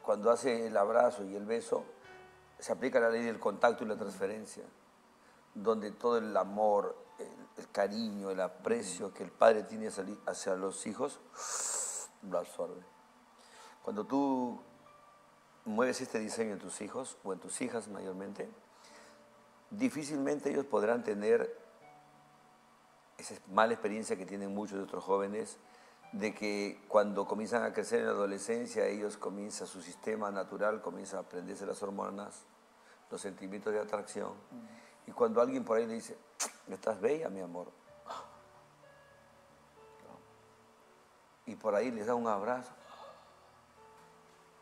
cuando hace el abrazo y el beso se aplica la ley del contacto y la transferencia, donde todo el amor, el cariño, el aprecio que el padre tiene hacia los hijos lo absorbe. Cuando tú mueves este diseño en tus hijos o en tus hijas mayormente, difícilmente ellos podrán tener esa mala experiencia que tienen muchos de otros jóvenes, de que cuando comienzan a crecer en la adolescencia, ellos comienzan, su sistema natural comienza a aprenderse las hormonas, los sentimientos de atracción. Y cuando alguien por ahí le dice, estás bella, mi amor, y por ahí les da un abrazo,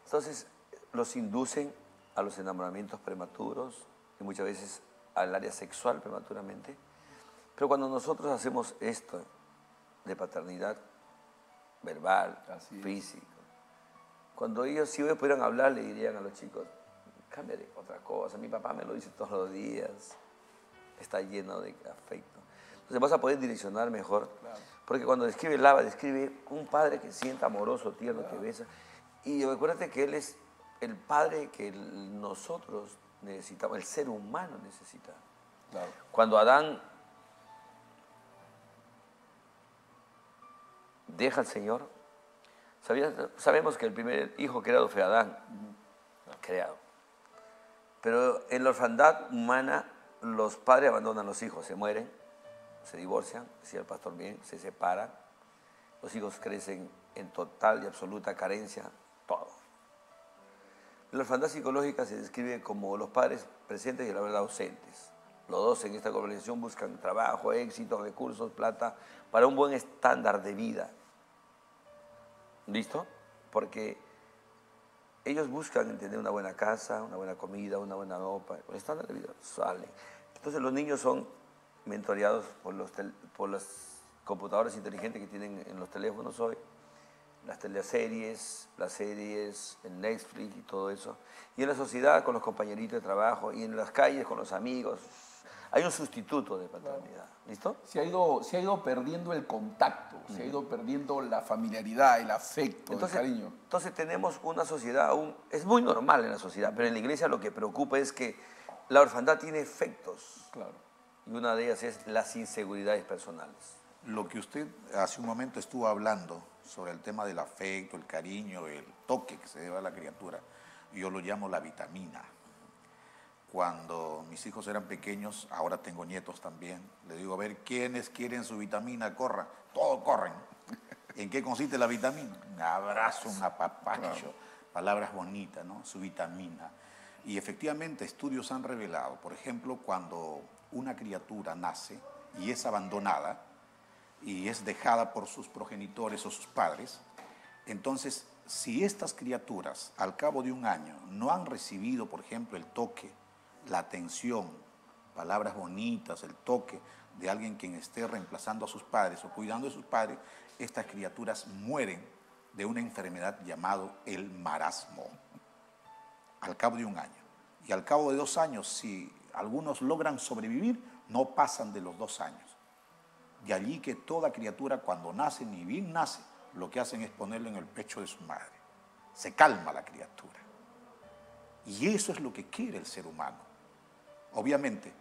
entonces los inducen a los enamoramientos prematuros y muchas veces al área sexual prematuramente. Pero cuando nosotros hacemos esto de paternidad verbal, física, cuando ellos, si ellos pudieran hablar, le dirían a los chicos, cámbiale otra cosa, mi papá me lo dice todos los días, está lleno de afecto. Entonces vas a poder direccionar mejor, porque cuando describe el Abba, describe un padre que sienta amoroso, tierno, que besa, y recuérdate que Él es el padre que nosotros necesitamos, el ser humano necesita. Cuando Adán deja al Señor, sabemos que el primer hijo creado fue Adán, creado. Pero en la orfandad humana, los padres abandonan a los hijos, se mueren, se divorcian, decía el pastor bien, se separan, los hijos crecen en total y absoluta carencia, todo. La orfandad psicológica se describe como los padres presentes y la verdad ausentes. Los dos en esta globalización buscan trabajo, éxito, recursos, plata, para un buen estándar de vida. ¿Listo? Porque ellos buscan tener una buena casa, una buena comida, una buena ropa, el estándar de vida sale. Entonces los niños son mentoreados por las computadores inteligentes que tienen en los teléfonos hoy, las teleseries, las series, el Netflix y todo eso. Y en la sociedad con los compañeritos de trabajo y en las calles con los amigos. Hay un sustituto de paternidad. ¿Listo? Se ha ido perdiendo el contacto, se ha ido perdiendo la familiaridad, el afecto, el cariño. Entonces tenemos una sociedad aún, es muy normal en la sociedad, pero en la iglesia lo que preocupa es que la orfandad tiene efectos. Claro. Y una de ellas es las inseguridades personales. Lo que usted hace un momento estuvo hablando sobre el tema del afecto, el cariño, el toque que se debe a la criatura, yo lo llamo la vitamina. Cuando mis hijos eran pequeños, ahora tengo nietos también, le digo, a ver, ¿quiénes quieren su vitamina? Corran, todos corren. ¿En qué consiste la vitamina? Un abrazo, un apapacho, claro. Palabras bonitas, ¿no? Su vitamina. Y efectivamente estudios han revelado, por ejemplo, cuando una criatura nace y es abandonada y es dejada por sus progenitores o sus padres, entonces si estas criaturas al cabo de un año no han recibido, por ejemplo, el toque, la atención, palabras bonitas, el toque de alguien quien esté reemplazando a sus padres o cuidando de sus padres, estas criaturas mueren de una enfermedad llamada el marasmo, al cabo de un año. Y al cabo de 2 años, si algunos logran sobrevivir, no pasan de los 2 años. De allí que toda criatura cuando nace, ni bien nace, lo que hacen es ponerlo en el pecho de su madre. Se calma la criatura. Y eso es lo que quiere el ser humano. Obviamente,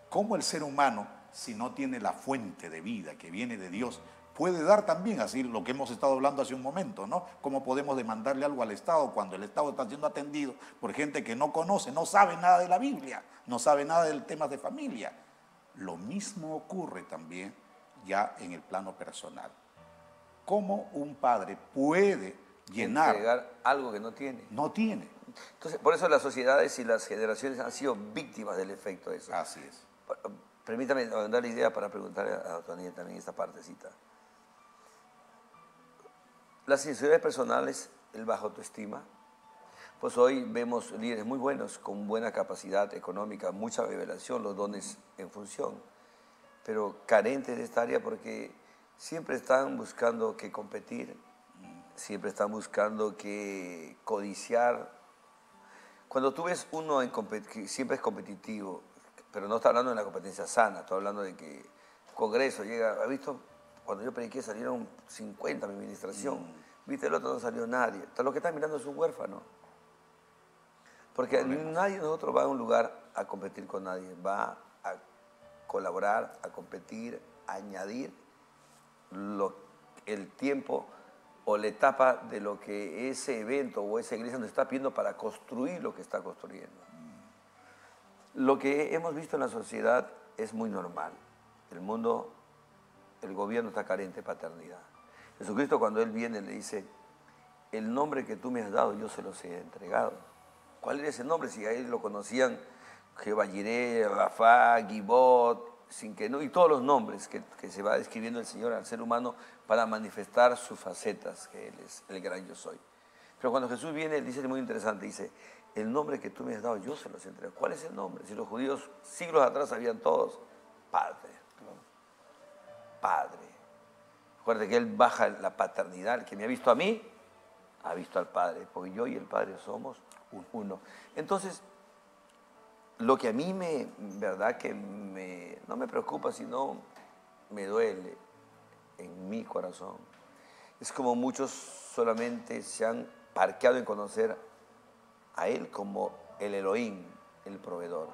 ¿cómo el ser humano, si no tiene la fuente de vida que viene de Dios, puede dar también, así lo que hemos estado hablando hace un momento, ¿no? ¿Cómo podemos demandarle algo al Estado cuando el Estado está siendo atendido por gente que no conoce, no sabe nada de la Biblia, no sabe nada del tema de familia? Lo mismo ocurre también ya en el plano personal. ¿Cómo un padre puede llenar entregar algo que no tiene? No tiene. Entonces, por eso las sociedades y las generaciones han sido víctimas del efecto de eso. Así es. Permítame dar la idea para preguntarle a Tony también esta partecita. Las inseguridades personales, el bajo autoestima, pues hoy vemos líderes muy buenos, con buena capacidad económica, mucha revelación, los dones en función, pero carentes de esta área porque siempre están buscando que competir, siempre están buscando que codiciar. Cuando tú ves uno que siempre es competitivo, pero no está hablando de la competencia sana, está hablando de que el Congreso llega, ¿has visto? Cuando yo prediqué salieron 50 a mi administración, viste, el otro no salió nadie. Entonces lo que están mirando es un huérfano. Porque nadie de nosotros va a un lugar a competir con nadie, va a colaborar, a competir, a añadir el tiempo o la etapa de lo que ese evento o esa iglesia nos está pidiendo para construir lo que está construyendo. Lo que hemos visto en la sociedad es muy normal. El mundo, el gobierno está carente de paternidad. Jesucristo cuando Él viene le dice, el nombre que tú me has dado yo se los he entregado. ¿Cuál era ese nombre? Si a Él lo conocían Jehová Jireh, Rafá, Gibot, y todos los nombres que se va describiendo el Señor al ser humano para manifestar sus facetas, que Él es el gran yo soy. Pero cuando Jesús viene, Él dice algo muy interesante, dice, el nombre que tú me has dado yo se los he entregado. ¿Cuál es el nombre? Si los judíos siglos atrás sabían todos, Padre. Padre. Recuerda que Él baja la paternidad, el que me ha visto a mí, ha visto al Padre, porque yo y el Padre somos uno. Entonces, lo que a mí verdad que no me preocupa, sino me duele en mi corazón, es como muchos solamente se han parqueado en conocer a Él como el Elohim, el proveedor.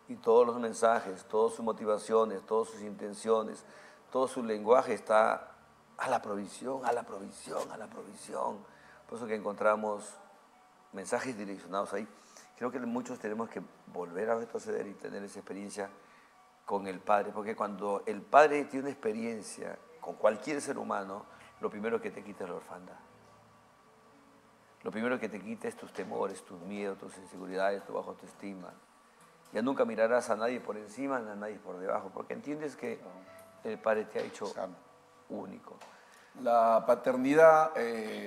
Y todos los mensajes, todas sus motivaciones, todas sus intenciones, todo su lenguaje está a la provisión, a la provisión, a la provisión. Por eso que encontramos mensajes direccionados ahí. Creo que muchos tenemos que volver a retroceder y tener esa experiencia con el Padre, porque cuando el Padre tiene una experiencia con cualquier ser humano, lo primero que te quita es la orfandad. Lo primero que te quita es tus temores, tus miedos, tus inseguridades, tu baja autoestima. Ya nunca mirarás a nadie por encima, a nadie por debajo, porque entiendes que el Padre te ha hecho único. La paternidad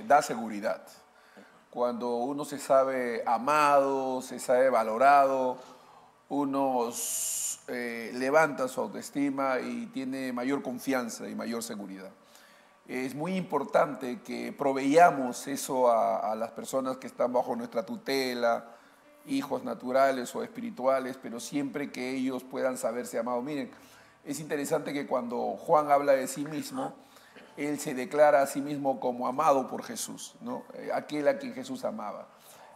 da seguridad. Cuando uno se sabe amado, se sabe valorado, levanta su autoestima y tiene mayor confianza y mayor seguridad. Es muy importante que proveamos eso a las personas que están bajo nuestra tutela, hijos naturales o espirituales, pero siempre que ellos puedan saberse amados. Miren, es interesante que cuando Juan habla de sí mismo, él se declara a sí mismo como amado por Jesús, ¿no? Aquel a quien Jesús amaba.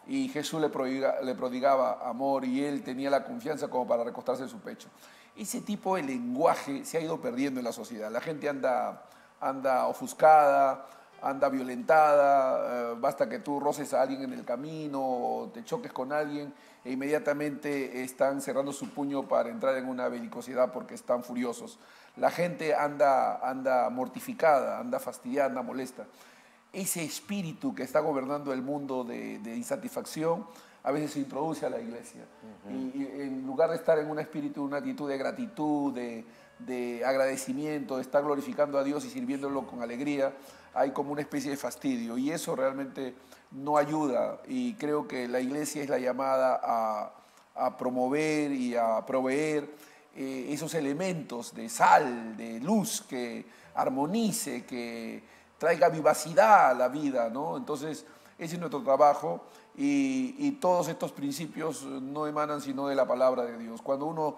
Y Jesús le prodigaba amor y él tenía la confianza como para recostarse en su pecho. Ese tipo de lenguaje se ha ido perdiendo en la sociedad. La gente anda ofuscada, anda violentada, basta que tú roces a alguien en el camino o te choques con alguien e inmediatamente están cerrando su puño para entrar en una belicosidad porque están furiosos. La gente anda mortificada, anda fastidiada, anda molesta. Ese espíritu que está gobernando el mundo de insatisfacción a veces se introduce a la iglesia. Y en lugar de estar en un espíritu, una actitud de gratitud, de agradecimiento, de estar glorificando a Dios y sirviéndolo con alegría, hay como una especie de fastidio y eso realmente no ayuda y creo que la iglesia es la llamada a promover y a proveer esos elementos de sal, de luz que armonice, que traiga vivacidad a la vida, ¿no? Entonces ese es nuestro trabajo y todos estos principios no emanan sino de la palabra de Dios. Cuando uno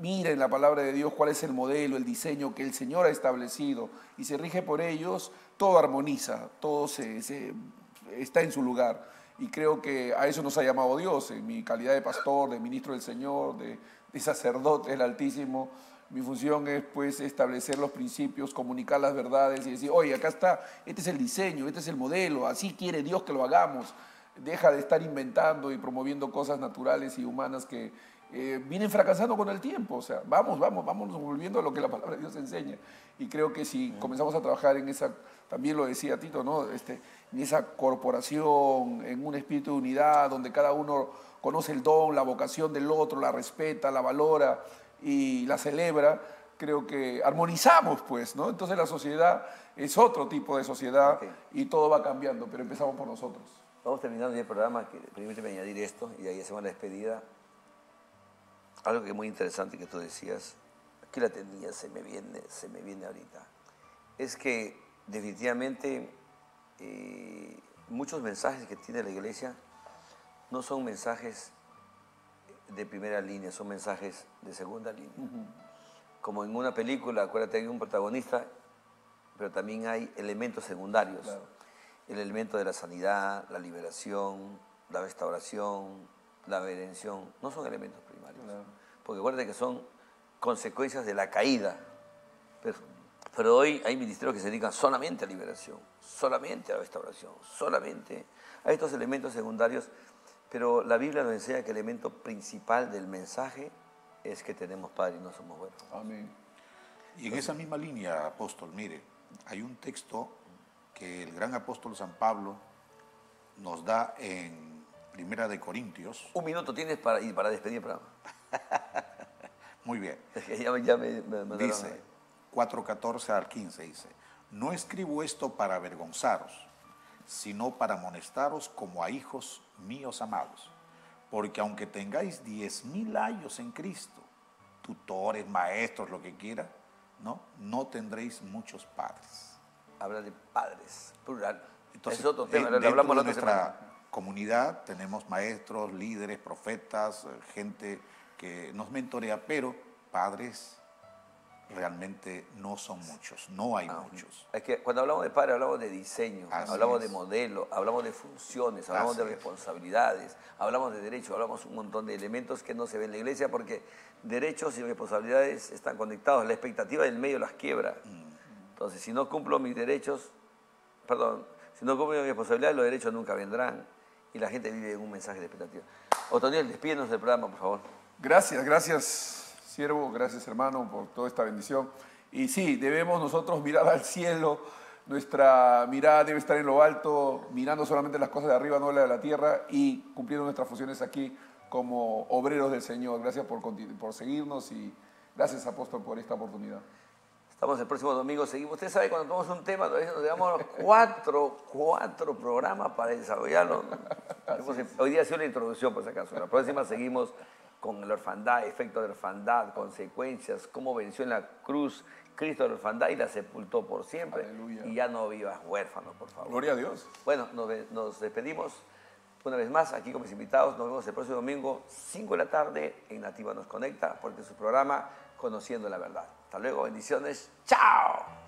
mira en la palabra de Dios cuál es el modelo, el diseño que el Señor ha establecido y se rige por ellos, todo armoniza, todo está en su lugar. Y creo que a eso nos ha llamado Dios, en mi calidad de pastor, de ministro del Señor, de sacerdote del Altísimo. Mi función es pues establecer los principios, comunicar las verdades y decir, oye, acá está, este es el diseño, este es el modelo, así quiere Dios que lo hagamos. Deja de estar inventando y promoviendo cosas naturales y humanas que vienen fracasando con el tiempo. O sea, vámonos volviendo a lo que la palabra de Dios enseña. Y creo que si comenzamos a trabajar en esa, también lo decía Tito, ¿no? En esa corporación, en un espíritu de unidad, donde cada uno conoce el don, la vocación del otro, la respeta, la valora y la celebra, creo que armonizamos, pues, ¿no? Entonces la sociedad es otro tipo de sociedad y todo va cambiando, pero empezamos por nosotros. Vamos terminando ya el programa, que permíteme añadir esto y ahí hacemos la despedida. Algo que es muy interesante que tú decías, aquí la tenía, se me viene ahorita, es que definitivamente muchos mensajes que tiene la iglesia no son mensajes de primera línea, son mensajes de segunda línea. Como en una película, acuérdate, hay un protagonista, pero también hay elementos secundarios. Claro. El elemento de la sanidad, la liberación, la restauración, la redención, no son elementos primarios. Claro. Porque acuérdate que son consecuencias de la caída. Pero hoy hay ministerios que se dedican solamente a liberación, solamente a la restauración, solamente a estos elementos secundarios. Pero la Biblia nos enseña que el elemento principal del mensaje es que tenemos Padre y no somos huérfanos. Amén. Y en esa misma línea, apóstol, mire, hay un texto que el gran apóstol San Pablo nos da en Primera de Corintios. Un minuto tienes para despedir el programa. Muy bien. Es que ya me dice, 4:14 al 15, dice, no escribo esto para avergonzaros, sino para amonestaros como a hijos míos amados. Porque aunque tengáis 10,000 años en Cristo, tutores, maestros, lo que quiera, no tendréis muchos padres. Habla de padres, plural. Entonces, es otro tema, lo hablamos la de otra nuestra semana. Comunidad, tenemos maestros, líderes, profetas, gente que nos mentorea, pero padres realmente no son muchos, no hay muchos. Es que cuando hablamos de padre hablamos de diseño, hablamos de modelo, hablamos de funciones, hablamos de responsabilidades, hablamos de derechos, hablamos un montón de elementos que no se ven en la iglesia porque derechos y responsabilidades están conectados. La expectativa del medio las quiebra. Entonces, si no cumplo mis derechos, si no cumplo mis responsabilidades, los derechos nunca vendrán y la gente vive en un mensaje de expectativa. Otoniel, despídenos del programa, por favor. Gracias, siervo, gracias, hermano, por toda esta bendición. Y sí, debemos nosotros mirar al cielo, nuestra mirada debe estar en lo alto, mirando solamente las cosas de arriba, no las de la tierra, y cumpliendo nuestras funciones aquí como obreros del Señor. Gracias por seguirnos y gracias, apóstol, por esta oportunidad. Estamos el próximo domingo, seguimos. Usted sabe, cuando tomamos un tema, todavía nos llevamos cuatro programas para desarrollarlo. Hoy día ha sido la introducción, por si acaso. La próxima seguimos con la orfandad, efecto de la orfandad, consecuencias, cómo venció en la cruz Cristo de la orfandad y la sepultó por siempre. Aleluya. Y ya no vivas huérfano, por favor. Gloria a Dios. Bueno, nos despedimos una vez más aquí con mis invitados. Nos vemos el próximo domingo, 5 de la tarde, en Nativa Nos Conecta, porque es su programa Conociendo la Verdad. Hasta luego, bendiciones. ¡Chao!